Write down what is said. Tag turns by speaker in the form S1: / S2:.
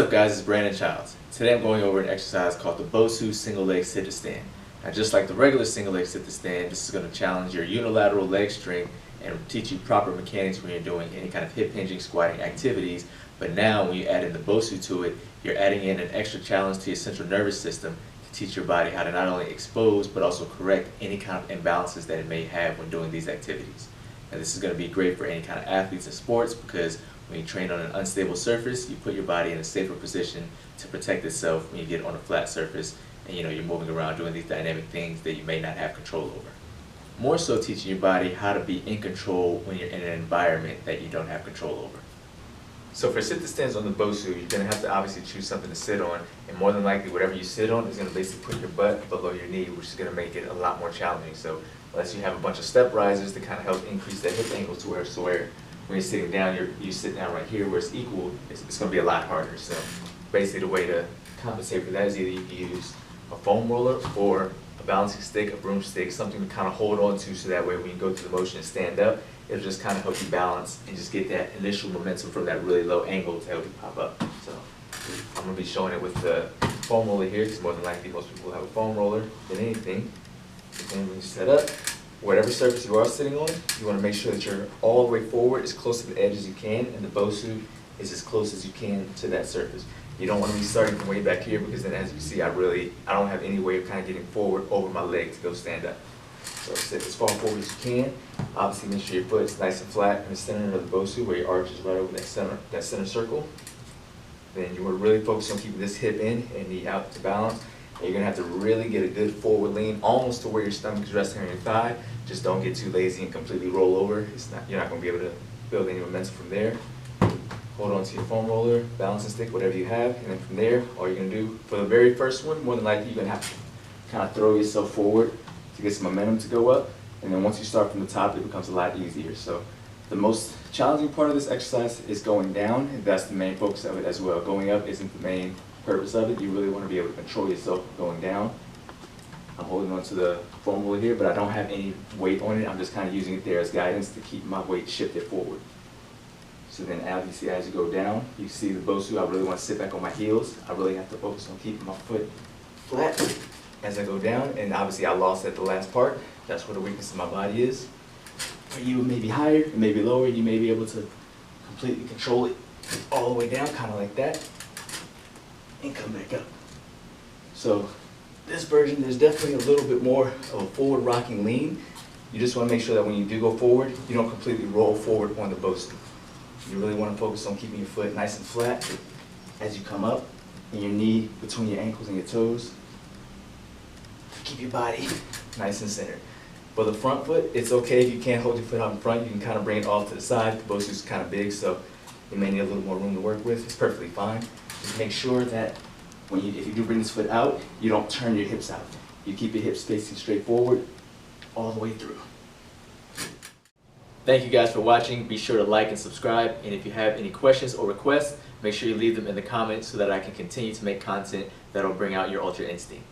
S1: up guys, it's Brandon Childs. Today I'm going over an exercise called the Bosu single leg sit to stand. Now just like the regular single leg sit to stand, this is going to challenge your unilateral leg strength and teach you proper mechanics when you're doing any kind of hip hinging, squatting activities. But now when you add in the Bosu to it, you're adding in an extra challenge to your central nervous system to teach your body how to not only expose but also correct any kind of imbalances that it may have when doing these activities. Now this is going to be great for any kind of athletes in sports because when you train on an unstable surface, you put your body in a safer position to protect itself when you get on a flat surface and you're moving around doing these dynamic things that you may not have control over. More so teaching your body how to be in control when you're in an environment that you don't have control over. So for sit to stands on the Bosu, you're going to have to obviously choose something to sit on, and more than likely whatever you sit on is going to basically put your butt below your knee, which is going to make it a lot more challenging. So unless you have a bunch of step risers to kind of help increase that hip angle to where when you're sitting down, you sit down right here where it's equal, it's going to be a lot harder. So basically the way to compensate for that is either you can use a foam roller or a balancing stick, a broomstick, something to kind of hold on to so that way when you go through the motion and stand up, it'll just kind of help you balance and just get that initial momentum from that really low angle to help you pop up. So I'm going to be showing it with the foam roller here because more than likely most people will have a foam roller than anything. And when you set up, whatever surface you are sitting on, you want to make sure that you're all the way forward as close to the edge as you can, and the Bosu is as close as you can to that surface. You don't want to be starting from way back here because then as you see I don't have any way of kind of getting forward over my leg to go stand up. So sit as far forward as you can. Obviously make sure your foot is nice and flat in the center of the Bosu where your arch is right over that center circle. Then you want to really focus on keeping this hip in and knee out to balance. And you're going to have to really get a good forward lean almost to where your stomach is resting on your thigh. Just don't get too lazy and completely roll over. You're not going to be able to build any momentum from there. Hold on to your foam roller, balancing stick, whatever you have, and then from there, all you're going to do for the very first one, more than likely you're going to have to kind of throw yourself forward to get some momentum to go up, and then once you start from the top, it becomes a lot easier. So the most challenging part of this exercise is going down, and that's the main focus of it as well. Going up isn't the main purpose of it. You really want to be able to control yourself going down. I'm holding on to the foam roller here, but I don't have any weight on it. I'm just kind of using it there as guidance to keep my weight shifted forward. So then obviously as you go down, you see the Bosu, I really want to sit back on my heels. I really have to focus on keeping my foot flat as I go down, and obviously I lost at the last part. That's where the weakness of my body is. For you, it may be higher, it may be lower, you may be able to completely control it all the way down, kind of like that, and come back up. So this version, there's definitely a little bit more of a forward rocking lean. You just want to make sure that when you do go forward, you don't completely roll forward on the Bosu. You really want to focus on keeping your foot nice and flat as you come up, and your knee between your ankles and your toes. Keep your body nice and centered. For the front foot, it's okay if you can't hold your foot out in front. You can kind of bring it off to the side. The Bosu is kind of big, so you may need a little more room to work with. It's perfectly fine. Just make sure that if you do bring this foot out, you don't turn your hips out. You keep your hips facing straight forward all the way through. Thank you guys for watching. Be sure to like and subscribe, and if you have any questions or requests, make sure you leave them in the comments so that I can continue to make content that'll bring out your ultra instinct.